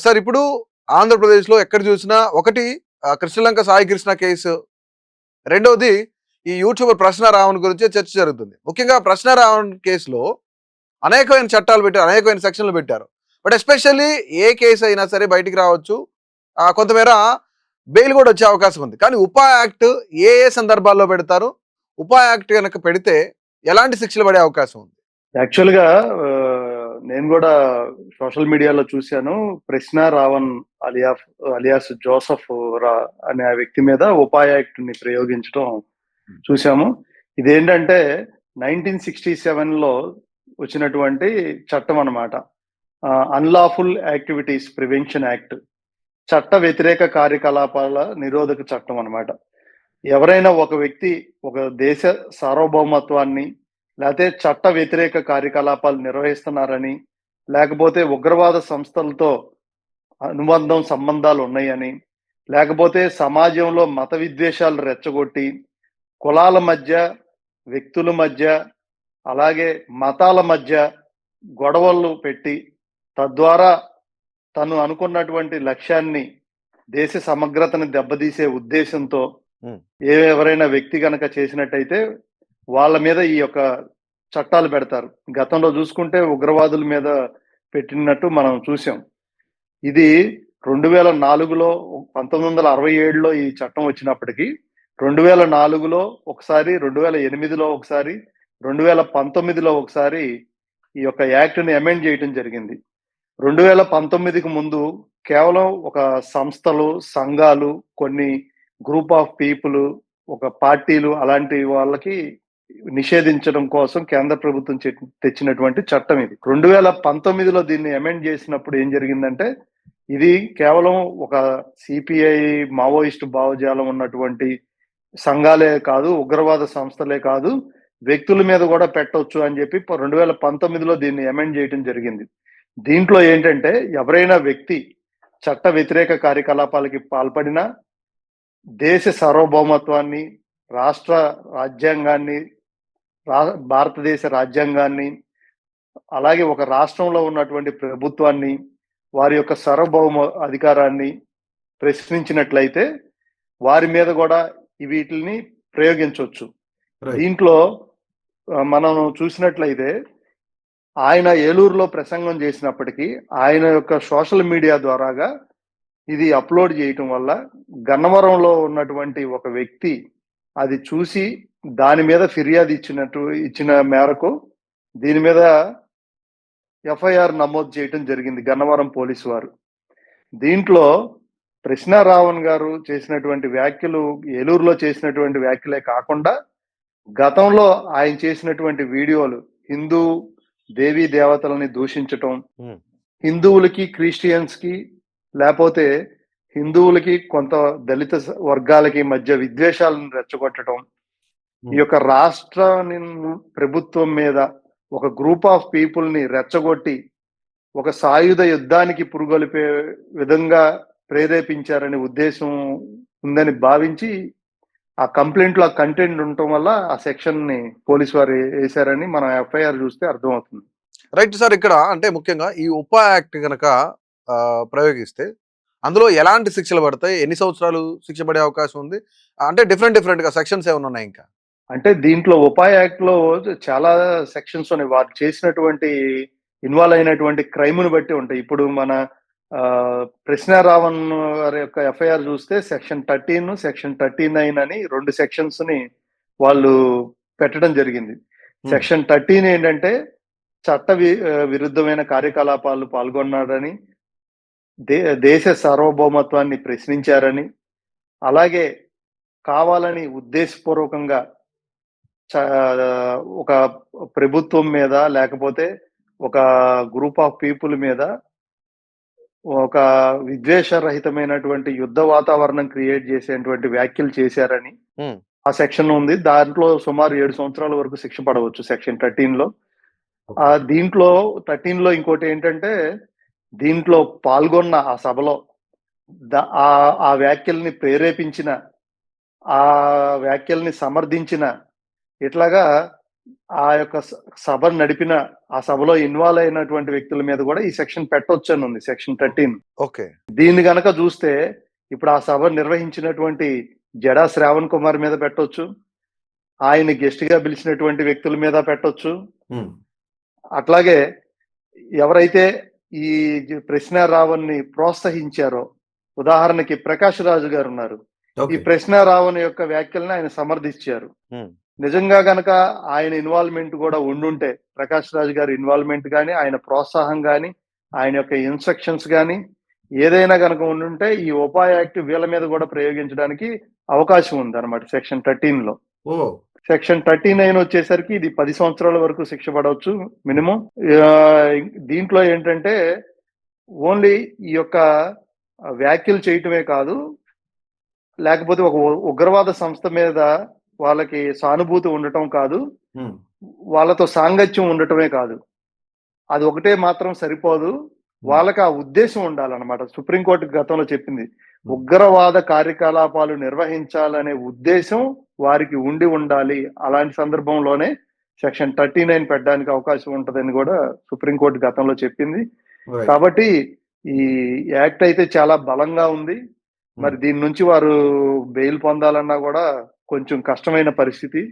Sir ఇప్పుడు ఆంధ్రప్రదేశ్‌లో ఎక్కడ చూసినా ఒకటి కృష్ణలంక సాయి కృష్ణ కేసు. రెండోది ఈ యూట్యూబర్ ప్రశ్న రావణ్ గురించే చర్చ జరుగుతుంది. ముఖ్యంగా ప్రశ్న రావణ్ కేసులో అనేకమైన చట్టాలు పెట్టారు. అనేకమైన సెక్షన్‌లు పెట్టారు. బట్ ఎస్పెషల్లీ ఏ కేస్ అయినా సరే బయటికి రావచ్చు. కొంతమేర బెయిల్ కూడా వచ్చే అవకాశం ఉంది. కానీ ఉపా యాక్ట్ ఏ ఏ సందర్భాల్లో పెడతారు? ఉపా యాక్ట్ గనక పెడితే ఎలాంటి శిక్షలు పడే అవకాశం ఉంది? యాక్చువల్‌గా నేను గూడా సోషల్ మీడియాలో చూసాను. ప్రశ్న రావణ్ అలియాస్ జోసెఫ్ అనే ఆ వ్యక్తి మీద ఉపా యాక్ట్‌ని ప్రయోగించడం చూసాము. ఇదేంటంటే 1967లో వచ్చినటువంటి చట్టం అన్నమాట. Unlawful activities prevention act. చట్ట వ్యతిరేక కార్యకలాపాల నిరోధక చట్టం అన్నమాట. ఎవరైనా ఒక వ్యక్తి ఒక దేశ సార్వభౌమత్వాన్ని లేకపోతే చట్ట వ్యతిరేక కార్యకలాపాలు నిర్వహిస్తున్నారని, లేకపోతే ఉగ్రవాద సంస్థలతో సంబంధాలు ఉన్నాయని, లేకపోతే సమాజంలో మత విద్వేషాలు రెచ్చగొట్టి, కులాల మధ్య, వ్యక్తుల మధ్య, అలాగే మతాల మధ్య గొడవలు పెట్టి, తద్వారా తను అనుకున్నటువంటి లక్ష్యాన్ని, దేశ సమగ్రతను దెబ్బతీసే ఉద్దేశంతో ఎవరైనా వ్యక్తి గనక చేసినట్టయితే వాళ్ళ మీద ఈ యొక్క చట్టాలు పెడతారు. గతంలో చూసుకుంటే ఉగ్రవాదుల మీద పెట్టినట్టు మనం చూసాం. ఇది 2004లో 1967లో ఈ చట్టం వచ్చినప్పటికీ 2004లో ఒకసారి, 2008లో ఒకసారి, 2019లో ఒకసారి ఈ యొక్క యాక్ట్‌ని అమెండ్ చేయడం జరిగింది. 2019కి ముందు కేవలం ఒక సంస్థలు, సంఘాలు, కొన్ని గ్రూప్ ఆఫ్ పీపుల్, ఒక పార్టీలు అలాంటి వాళ్ళకి నిషేధించడం కోసం కేంద్ర ప్రభుత్వం తెచ్చినటువంటి చట్టం ఇది. 2019లో దీన్ని అమెండ్ చేసినప్పుడు ఏం జరిగిందంటే, ఇది కేవలం ఒక సిపిఐ మావోయిస్టు భావజాలం ఉన్నటువంటి సంఘాలే కాదు, ఉగ్రవాద సంస్థలే కాదు, వ్యక్తుల మీద కూడా పెట్టొచ్చు అని చెప్పి 2019లో దీన్ని అమెండ్ చేయడం జరిగింది. దీంట్లో ఏంటంటే, ఎవరైనా వ్యక్తి చట్ట వ్యతిరేక కార్యకలాపాలకి పాల్పడినా, దేశ సార్వభౌమత్వాన్ని, రాష్ట్ర రాజ్యాంగాన్ని, భారతదేశ రాజ్యాంగాన్ని, అలాగే ఒక రాష్ట్రంలో ఉన్నటువంటి ప్రభుత్వాన్ని, వారి యొక్క సార్వభౌమ అధికారాన్ని ప్రశ్నించినట్లయితే వారి మీద కూడా వీటిని ప్రయోగించవచ్చు. దీంట్లో మనం చూసినట్లయితే ఆయన ఏలూరులో ప్రసంగం చేసినప్పటికీ ఆయన యొక్క సోషల్ మీడియా ద్వారాగా ఇది అప్లోడ్ చేయటం వల్ల గన్నవరంలో ఉన్నటువంటి ఒక వ్యక్తి అది చూసి దాని మీద ఫిర్యాదు ఇచ్చిన మేరకు దీని మీద ఎఫ్ఐఆర్ నమోదు చేయటం జరిగింది గన్నవరం పోలీసు వారు. దీంట్లో ప్రశ్న రావణ్ గారు చేసినటువంటి వ్యాఖ్యలు ఏలూరులో చేసినటువంటి వ్యాఖ్యలే కాకుండా గతంలో ఆయన చేసినటువంటి వీడియోలు హిందూ దేవీ దేవతలని దూషించటం, హిందువులకి క్రిస్టియన్స్ కి లేకపోతే హిందువులకి కొంత దళిత వర్గాలకి మధ్య విద్వేషాలను రెచ్చగొట్టడం, ఈ యొక్క రాష్ట్ర ప్రభుత్వం మీద ఒక గ్రూప్ ఆఫ్ పీపుల్ ని రెచ్చగొట్టి ఒక సాయుధ యుద్ధానికి పురుగొలిపే విధంగా ప్రేరేపించారనే ఉద్దేశం ఉందని భావించి ఆ కంప్లైంట్ లో కంటెంట్ ఉండటం వల్ల ఆ సెక్షన్ ని పోలీసు వారు వేశారని మనం ఎఫ్ఐఆర్ చూస్తే అర్థమవుతుంది. Right sir. ఇక్కడ అంటే ముఖ్యంగా ఈ ఉపా యాక్ట్ గనక ప్రయోగిస్తే అందులో ఎలాంటి శిక్షలు పడతాయి? ఎన్ని సంవత్సరాలు శిక్ష పడే అవకాశం ఉంది? అంటే డిఫరెంట్ గా సెక్షన్స్ ఏమైనా ఉన్నాయి ఇంకా? అంటే దీంట్లో ఉపా యాక్ట్ లో చాలా సెక్షన్స్ ఉన్నాయి. వారు చేసినటువంటి ఇన్వాల్వ్ అయినటువంటి క్రైమ్ ను బట్టి ఉంటాయి. ఇప్పుడు మన ప్రశ్న రావణ్ గారి యొక్క ఎఫ్ఐఆర్ చూస్తే సెక్షన్ 13, సెక్షన్ 39 అని 2 సెక్షన్స్ ని వాళ్ళు పెట్టడం జరిగింది. సెక్షన్ 13 ఏంటంటే చట్ట విరుద్ధమైన కార్యకలాపాలు పాల్గొన్నారని, దేశ సార్వభౌమత్వాన్ని ప్రశ్నించారని, అలాగే కావాలని ఉద్దేశపూర్వకంగా ఒక ప్రభుత్వం మీద లేకపోతే ఒక గ్రూప్ ఆఫ్ పీపుల్ మీద ఒక విద్వేషరహితమైనటువంటి యుద్ధ వాతావరణం క్రియేట్ చేసేటువంటి వ్యాఖ్యలు చేశారని ఆ సెక్షన్ ఉంది. దాంట్లో సుమారు 7 సంవత్సరాల వరకు శిక్ష పడవచ్చు సెక్షన్ 13లో. దీంట్లో 13లో ఇంకోటి ఏంటంటే, దీంట్లో పాల్గొన్న ఆ సభలో ఆ వ్యాఖ్యల్ని ప్రేరేపించిన, ఆ వ్యాఖ్యల్ని సమర్థించిన, ఇట్లాగా ఆ యొక్క సభను నడిపిన ఆ సభలో ఇన్వాల్వ్ అయినటువంటి వ్యక్తుల మీద కూడా ఈ సెక్షన్ పెట్టొచ్చు అని ఉంది, సెక్షన్ 13. ఓకే. దీన్ని గనక చూస్తే ఇప్పుడు ఆ సభ నిర్వహించినటువంటి జడా శ్రావణ్ కుమార్ మీద పెట్టొచ్చు, ఆయన గెస్ట్ గా పిలిచినటువంటి వ్యక్తుల మీద పెట్టొచ్చు. అట్లాగే ఎవరైతే ఈ ప్రశ్న రావణ్ని ప్రోత్సహించారో, ఉదాహరణకి ప్రకాష్ రాజు గారు ఉన్నారు. ఈ ప్రశ్న రావణ్ యొక్క వ్యాఖ్యలను ఆయన సమర్థించారు. నిజంగా గనక ఆయన ఇన్వాల్వ్మెంట్ కూడా ఉండుంటే, ప్రకాష్ రాజు గారి ఇన్వాల్వ్మెంట్ గాని, ఆయన ప్రోత్సాహం గాని, ఆయన యొక్క ఇన్స్ట్రక్షన్స్ గాని ఏదైనా గనక ఉండుంటే ఈ ఉపా యాక్ట్ వీళ్ళ మీద కూడా ప్రయోగించడానికి అవకాశం ఉంది అనమాట సెక్షన్ 13 లో. సెక్షన్ 39 వచ్చేసరికి ఇది 10 సంవత్సరాల వరకు శిక్ష పడవచ్చు మినిమం. దీంట్లో ఏంటంటే ఓన్లీ ఈ యొక్క వ్యాఖ్యలు చేయటమే కాదు, లేకపోతే ఒక ఉగ్రవాద సంస్థ మీద వాళ్ళకి సానుభూతి ఉండటం కాదు, వాళ్ళతో సాంగత్యం ఉండటమే కాదు, అది ఒకటే మాత్రం సరిపోదు, వాళ్ళకి ఆ ఉద్దేశం ఉండాలన్నమాట. సుప్రీంకోర్టు గతంలో చెప్పింది, ఉగ్రవాద కార్యకలాపాలు నిర్వహించాలనే ఉద్దేశం వారికి ఉండి ఉండాలి. అలాంటి సందర్భంలోనే సెక్షన్ 39 పెట్టడానికి అవకాశం ఉంటదని కూడా సుప్రీంకోర్టు గతంలో చెప్పింది. కాబట్టి ఈ యాక్ట్ అయితే చాలా బలంగా ఉంది. మరి దీని నుంచి వారు బెయిల్ పొందాలన్నా కూడా కొంచెం కష్టమైన పరిస్థితి.